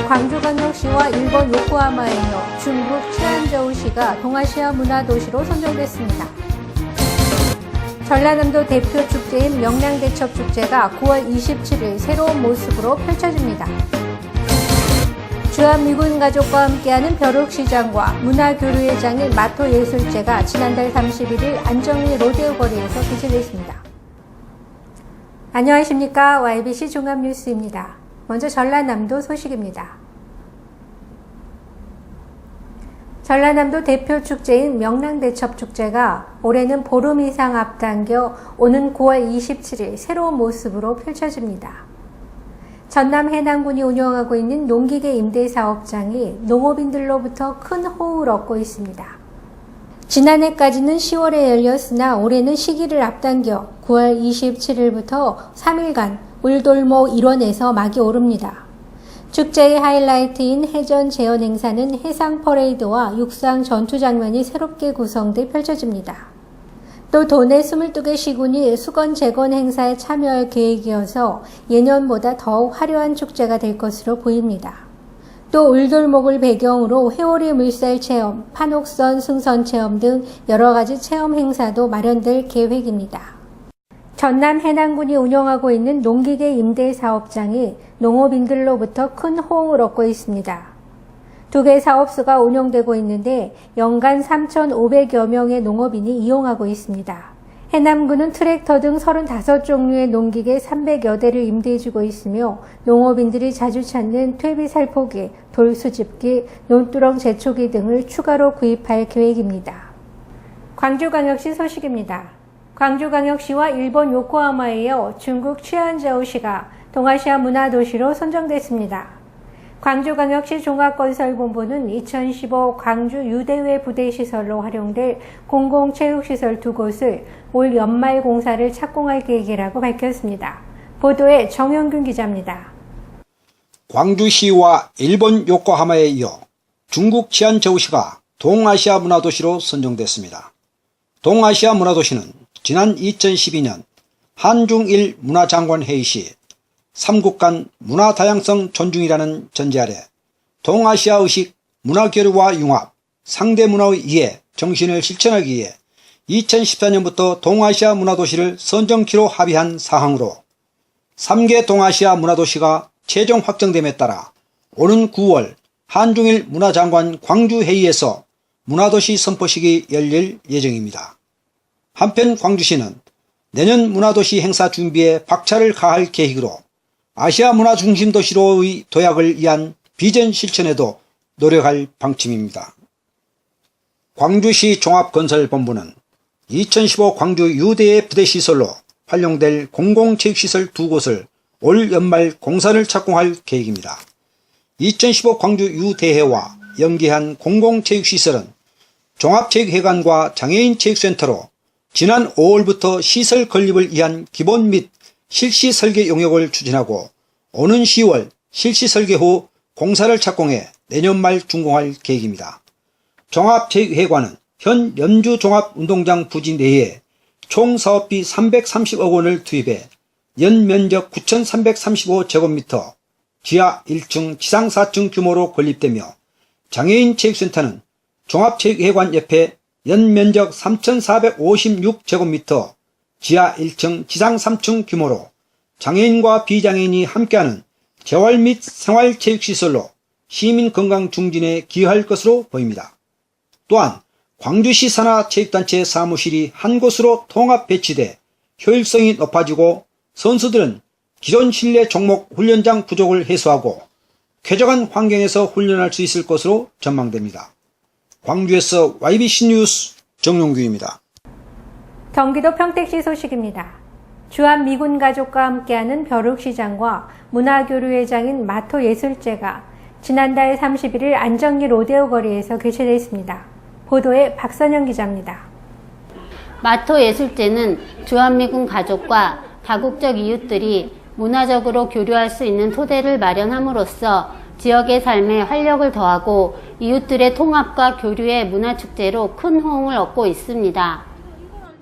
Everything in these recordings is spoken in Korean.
광주광역시와 일본 요코하마에 이어 중국 치안저우시가 동아시아 문화도시로 선정됐습니다. 전라남도 대표 축제인 명랑대첩축제가 9월 27일 새로운 모습으로 펼쳐집니다. 주한미군 가족과 함께하는 벼룩시장과 문화교류의 장인 마토예술제가 지난달 31일 안정리 로데오 거리에서 개최됐습니다. 안녕하십니까. YBC 종합뉴스입니다. 먼저 전라남도 소식입니다. 전라남도 대표 축제인 명랑대첩축제가 올해는 보름 이상 앞당겨 오는 9월 27일 새로운 모습으로 펼쳐집니다. 전남 해남군이 운영하고 있는 농기계 임대사업장이 농업인들로부터 큰 호응을 얻고 있습니다. 지난해까지는 10월에 열렸으나 올해는 시기를 앞당겨 9월 27일부터 3일간 울돌목 일원에서 막이 오릅니다. 축제의 하이라이트인 해전 재현 행사는 해상 퍼레이드와 육상 전투 장면이 새롭게 구성돼 펼쳐집니다. 또 도내 22개 시군이 수건 재건 행사에 참여할 계획이어서 예년보다 더욱 화려한 축제가 될 것으로 보입니다. 또 울돌목을 배경으로 회오리 물살 체험, 판옥선 승선 체험 등 여러 가지 체험 행사도 마련될 계획입니다. 전남 해남군이 운영하고 있는 농기계 임대 사업장이 농업인들로부터 큰 호응을 얻고 있습니다. 두 개 사업소가 운영되고 있는데 연간 3,500여 명의 농업인이 이용하고 있습니다. 해남군은 트랙터 등 35종류의 농기계 300여 대를 임대해주고 있으며 농업인들이 자주 찾는 퇴비살포기, 돌수집기, 논두렁 제초기 등을 추가로 구입할 계획입니다. 광주광역시 소식입니다. 광주광역시와 일본 요코하마에 이어 중국 치안저우시가 동아시아 문화도시로 선정됐습니다. 광주광역시 종합건설본부는 2015 광주 유대회 부대시설로 활용될 공공체육시설 2곳을 올 연말 공사를 착공할 계획이라고 밝혔습니다. 보도에 정영균 기자입니다. 광주시와 일본 요코하마에 이어 중국 치안저우시가 동아시아 문화도시로 선정됐습니다. 동아시아 문화도시는 지난 2012년 한중일 문화장관 회의 시 3국 간 문화 다양성 존중이라는 전제 아래 동아시아 의식, 문화교류와 융합, 상대 문화의 이해, 정신을 실천하기 위해 2014년부터 동아시아 문화도시를 선정키로 합의한 사항으로 3개 동아시아 문화도시가 최종 확정됨에 따라 오는 9월 한중일 문화장관 광주회의에서 문화도시 선포식이 열릴 예정입니다. 한편 광주시는 내년 문화도시 행사 준비에 박차를 가할 계획으로 아시아 문화 중심 도시로의 도약을 위한 비전 실천에도 노력할 방침입니다. 광주시 종합건설본부는 2015 광주 유대의 부대시설로 활용될 공공체육시설 2곳을 올 연말 공사를 착공할 계획입니다. 2015 광주 유대회와 연계한 공공체육시설은 종합체육회관과 장애인체육센터로 지난 5월부터 시설 건립을 위한 기본 및 실시 설계 용역을 추진하고 오는 10월 실시 설계 후 공사를 착공해 내년 말 준공할 계획입니다. 종합체육회관은 현 연주종합운동장 부지 내에 총 사업비 330억 원을 투입해 연면적 9,335제곱미터, 지하 1층, 지상 4층 규모로 건립되며 장애인체육센터는 종합체육회관 옆에 연면적 3,456제곱미터, 지하 1층, 지상 3층 규모로 장애인과 비장애인이 함께하는 재활 및 생활체육시설로 시민 건강 중진에 기여할 것으로 보입니다. 또한 광주시 산하체육단체 사무실이 한 곳으로 통합 배치돼 효율성이 높아지고 선수들은 기존 실내 종목 훈련장 부족을 해소하고 쾌적한 환경에서 훈련할 수 있을 것으로 전망됩니다. 광주에서 YBC 뉴스 정용규입니다. 경기도 평택시 소식입니다. 주한미군 가족과 함께하는 벼룩시장과 문화교류의 장인 마토예술제가 지난달 31일 안정리 로데오 거리에서 개최됐습니다. 보도에 박선영 기자입니다. 마토예술제는 주한미군 가족과 다국적 이웃들이 문화적으로 교류할 수 있는 토대를 마련함으로써 지역의 삶에 활력을 더하고 이웃들의 통합과 교류의 문화축제로 큰 호응을 얻고 있습니다.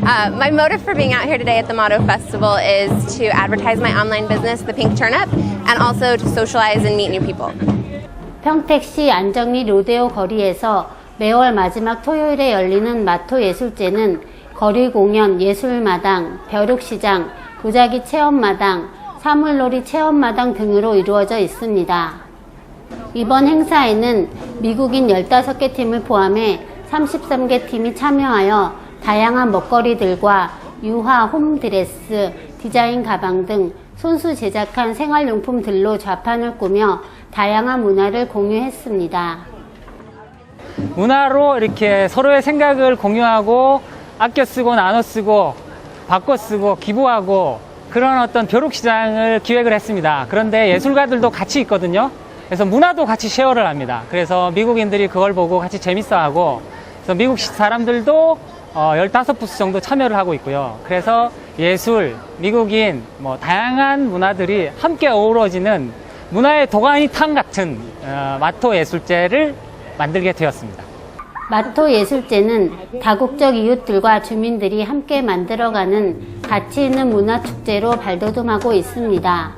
My motive for being out here today at the Motto Festival is to advertise my online business, The Pink Turnip, and also to socialize and meet new people. 평택시 안정리 로데오 거리에서 매월 마지막 토요일에 열리는 마토 예술제는 거리 공연, 예술마당, 벼룩시장, 도자기 체험마당, 사물놀이 체험마당 등으로 이루어져 있습니다. 이번 행사에는 미국인 15개 팀을 포함해 33개 팀이 참여하여 다양한 먹거리들과 유화, 홈드레스, 디자인 가방 등 손수 제작한 생활용품들로 좌판을 꾸며 다양한 문화를 공유했습니다. 문화로 이렇게 서로의 생각을 공유하고 아껴 쓰고 나눠 쓰고 바꿔 쓰고 기부하고 그런 어떤 벼룩시장을 기획을 했습니다. 그런데 예술가들도 같이 있거든요. 그래서 문화도 같이 쉐어를 합니다. 그래서 미국인들이 그걸 보고 같이 재밌어하고, 그래서 미국 사람들도 15부스 정도 참여를 하고 있고요. 그래서 예술, 미국인, 다양한 문화들이 함께 어우러지는 문화의 도가니탕 같은 마토 예술제를 만들게 되었습니다. 마토 예술제는 다국적 이웃들과 주민들이 함께 만들어가는 가치 있는 문화축제로 발돋움하고 있습니다.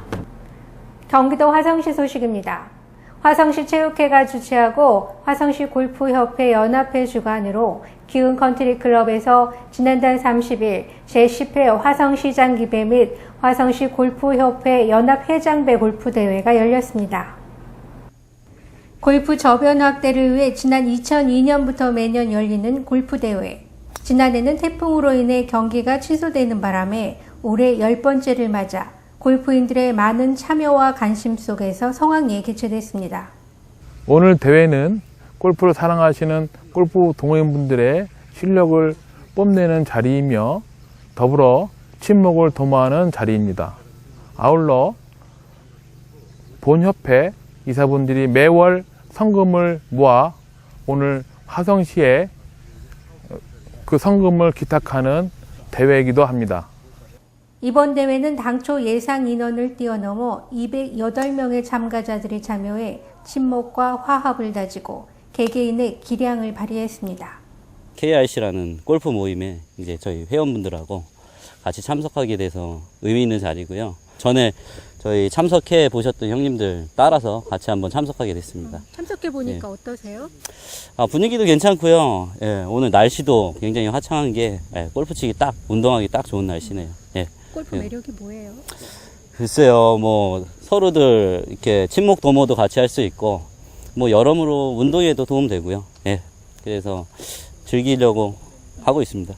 경기도 화성시 소식입니다. 화성시 체육회가 주최하고 화성시 골프협회 연합회 주관으로 기흥 컨트리클럽에서 지난달 30일 제10회 화성시장 기배 및 화성시 골프협회 연합회장배 골프대회가 열렸습니다. 골프 저변 확대를 위해 지난 2002년부터 매년 열리는 골프대회. 지난해는 태풍으로 인해 경기가 취소되는 바람에 올해 10번째를 맞아 골프인들의 많은 참여와 관심 속에서 성황리에 개최됐습니다. 오늘 대회는 골프를 사랑하시는 골프 동호인분들의 실력을 뽐내는 자리이며 더불어 친목을 도모하는 자리입니다. 아울러 본협회 이사분들이 매월 성금을 모아 오늘 화성시에 그 성금을 기탁하는 대회이기도 합니다. 이번 대회는 당초 예상 인원을 뛰어넘어 208명의 참가자들이 참여해 친목과 화합을 다지고 개개인의 기량을 발휘했습니다. KRC라는 골프 모임에 이제 저희 회원분들하고 같이 참석하게 돼서 의미 있는 자리고요. 전에 저희 참석해 보셨던 형님들 따라서 같이 한번 참석하게 됐습니다. 참석해 보니까 어떠세요? 분위기도 괜찮고요. 예, 오늘 날씨도 굉장히 화창한 게 골프 치기 딱 운동하기 딱 좋은 날씨네요. 예. 골프 매력이 뭐예요? 글쎄요, 서로들 이렇게 친목 도모도 같이 할 수 있고, 여러모로 운동에도 도움되고요. 예. 그래서 즐기려고 하고 있습니다.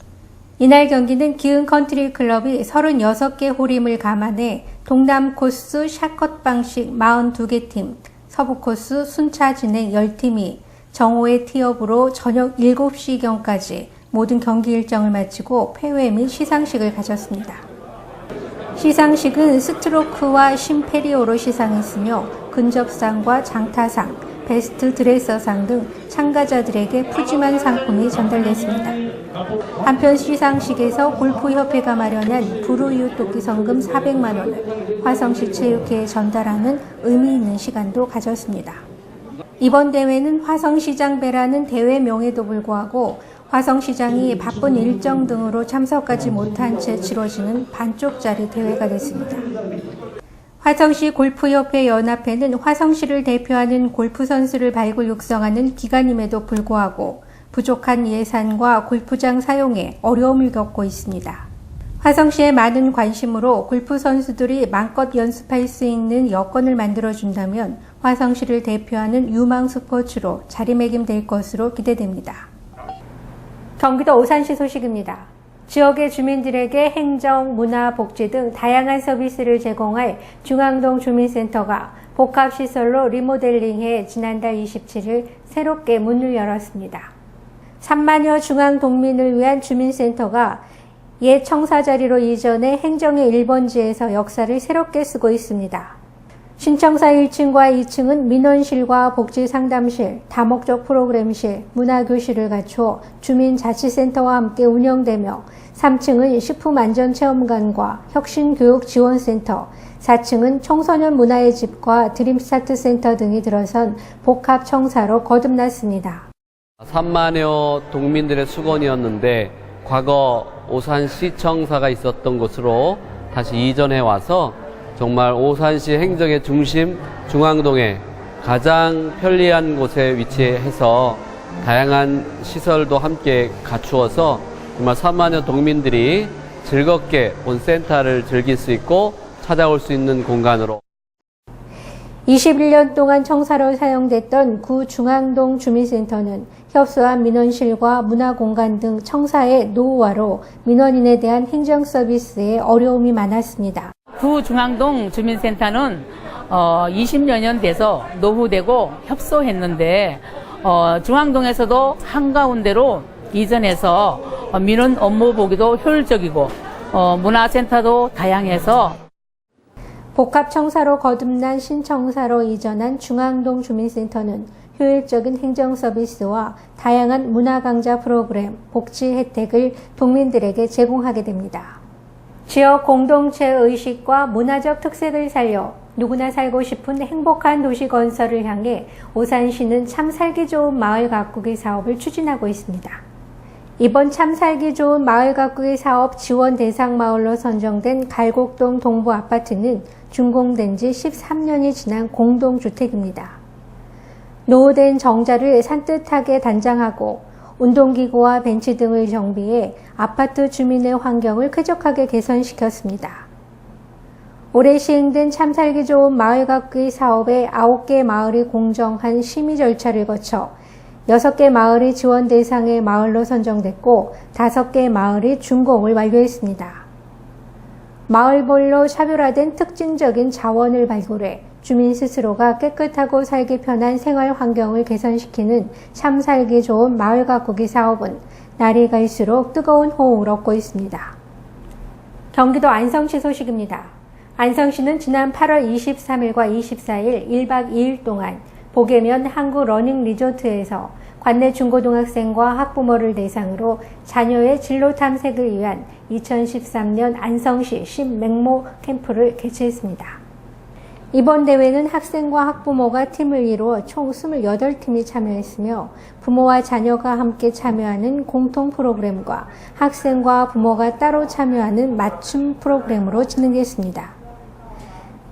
이날 경기는 기흥 컨트리 클럽이 36개 홀임을 감안해 동남 코스 샷컷 방식 42개 팀, 서부 코스 순차 진행 10팀이 정오의 티업으로 저녁 7시경까지 모든 경기 일정을 마치고 폐회 및 시상식을 가졌습니다. 시상식은 스트로크와 심페리오로 시상했으며 근접상과 장타상, 베스트 드레서상 등 참가자들에게 푸짐한 상품이 전달됐습니다. 한편 시상식에서 골프협회가 마련한 불우이웃 돕기 성금 400만 원을 화성시 체육회에 전달하는 의미 있는 시간도 가졌습니다. 이번 대회는 화성시장배라는 대회명에도 불구하고 화성시장이 바쁜 일정 등으로 참석하지 못한 채 치러지는 반쪽짜리 대회가 됐습니다. 화성시 골프협회 연합회는 화성시를 대표하는 골프 선수를 발굴 육성하는 기관임에도 불구하고 부족한 예산과 골프장 사용에 어려움을 겪고 있습니다. 화성시의 많은 관심으로 골프 선수들이 마음껏 연습할 수 있는 여건을 만들어준다면 화성시를 대표하는 유망 스포츠로 자리매김될 것으로 기대됩니다. 경기도 오산시 소식입니다. 지역의 주민들에게 행정, 문화, 복지 등 다양한 서비스를 제공할 중앙동 주민센터가 복합시설로 리모델링해 지난달 27일 새롭게 문을 열었습니다. 3만여 중앙동민을 위한 주민센터가 옛 청사자리로 이전해 행정의 1번지에서 역사를 새롭게 쓰고 있습니다. 신청사 1층과 2층은 민원실과 복지상담실, 다목적 프로그램실, 문화교실을 갖추어 주민자치센터와 함께 운영되며 3층은 식품안전체험관과 혁신교육지원센터, 4층은 청소년 문화의 집과 드림스타트센터 등이 들어선 복합청사로 거듭났습니다. 3만여 동민들의 수건이었는데 과거 오산시청사가 있었던 곳으로 다시 이전해 와서 정말 오산시 행정의 중심 중앙동에 가장 편리한 곳에 위치해서 다양한 시설도 함께 갖추어서 정말 3만여 동민들이 즐겁게 온센터를 즐길 수 있고 찾아올 수 있는 공간으로 21년 동안 청사로 사용됐던 구 중앙동 주민센터는 협소한 민원실과 문화공간 등 청사의 노후화로 민원인에 대한 행정 서비스에 어려움이 많았습니다. 구 중앙동 주민센터는 20여 년 돼서 노후되고 협소했는데 중앙동에서도 한가운데로 이전해서 민원 업무 보기도 효율적이고 문화센터도 다양해서 복합청사로 거듭난 신청사로 이전한 중앙동 주민센터는 효율적인 행정 서비스와 다양한 문화강좌 프로그램, 복지 혜택을 동민들에게 제공하게 됩니다. 지역 공동체 의식과 문화적 특색을 살려 누구나 살고 싶은 행복한 도시 건설을 향해 오산시는 참 살기 좋은 마을 가꾸기 사업을 추진하고 있습니다. 이번 참 살기 좋은 마을 가꾸기 사업 지원 대상 마을로 선정된 갈곡동 동부 아파트는 준공된 지 13년이 지난 공동주택입니다. 노후된 정자를 산뜻하게 단장하고 운동기구와 벤치 등을 정비해 아파트 주민의 환경을 쾌적하게 개선시켰습니다. 올해 시행된 참 살기 좋은 마을 가꾸기 사업에 9개 마을이 공정한 심의 절차를 거쳐 6개 마을이 지원 대상의 마을로 선정됐고 5개 마을이 준공을 완료했습니다. 마을별로 차별화된 특징적인 자원을 발굴해 주민 스스로가 깨끗하고 살기 편한 생활 환경을 개선시키는 참 살기 좋은 마을 가꾸기 사업은 날이 갈수록 뜨거운 호응을 얻고 있습니다. 경기도 안성시 소식입니다. 안성시는 지난 8월 23일과 24일 1박 2일 동안 보게면 한국 러닝 리조트에서 관내 중고등학생과 학부모를 대상으로 자녀의 진로 탐색을 위한 2013년 안성시 신맹모 캠프를 개최했습니다. 이번 대회는 학생과 학부모가 팀을 이루어 총 28팀이 참여했으며 부모와 자녀가 함께 참여하는 공통 프로그램과 학생과 부모가 따로 참여하는 맞춤 프로그램으로 진행됐습니다.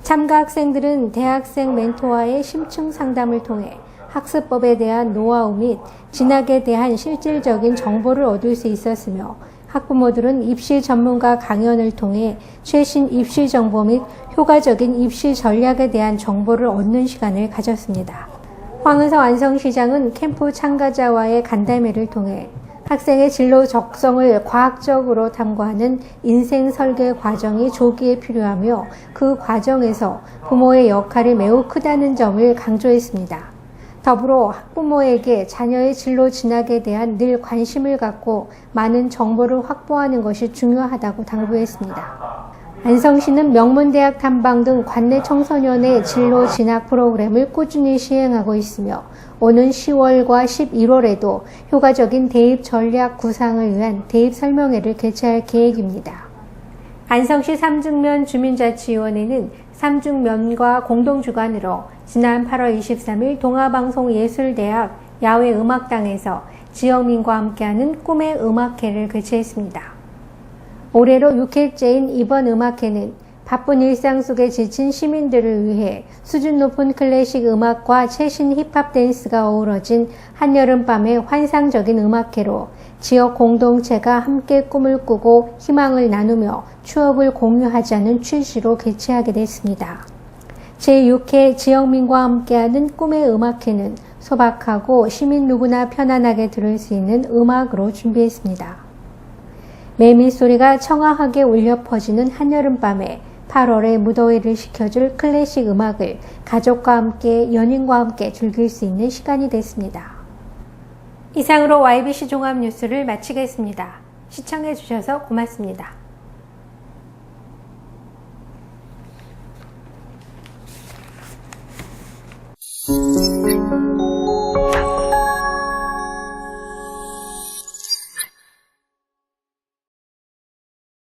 참가 학생들은 대학생 멘토와의 심층 상담을 통해 학습법에 대한 노하우 및 진학에 대한 실질적인 정보를 얻을 수 있었으며 학부모들은 입시 전문가 강연을 통해 최신 입시 정보 및 효과적인 입시 전략에 대한 정보를 얻는 시간을 가졌습니다. 황은서 안성시장은 캠프 참가자와의 간담회를 통해 학생의 진로 적성을 과학적으로 탐구하는 인생 설계 과정이 조기에 필요하며 그 과정에서 부모의 역할이 매우 크다는 점을 강조했습니다. 더불어 학부모에게 자녀의 진로 진학에 대한 늘 관심을 갖고 많은 정보를 확보하는 것이 중요하다고 당부했습니다. 안성시는 명문대학 탐방 등 관내 청소년의 진로 진학 프로그램을 꾸준히 시행하고 있으며 오는 10월과 11월에도 효과적인 대입 전략 구상을 위한 대입 설명회를 개최할 계획입니다. 안성시 삼중면 주민자치위원회는 삼중면과 공동주관으로 지난 8월 23일 동아방송예술대학 야외음악당에서 지역민과 함께하는 꿈의 음악회를 개최했습니다. 올해로 6회째인 이번 음악회는 바쁜 일상 속에 지친 시민들을 위해 수준 높은 클래식 음악과 최신 힙합 댄스가 어우러진 한여름밤의 환상적인 음악회로 지역 공동체가 함께 꿈을 꾸고 희망을 나누며 추억을 공유하자는 취지로 개최하게 됐습니다. 제6회 지역민과 함께하는 꿈의 음악회는 소박하고 시민 누구나 편안하게 들을 수 있는 음악으로 준비했습니다. 매미소리가 청아하게 울려 퍼지는 한여름밤에 8월의 무더위를 식혀줄 클래식 음악을 가족과 함께 연인과 함께 즐길 수 있는 시간이 됐습니다. 이상으로 YBC 종합뉴스를 마치겠습니다. 시청해주셔서 고맙습니다.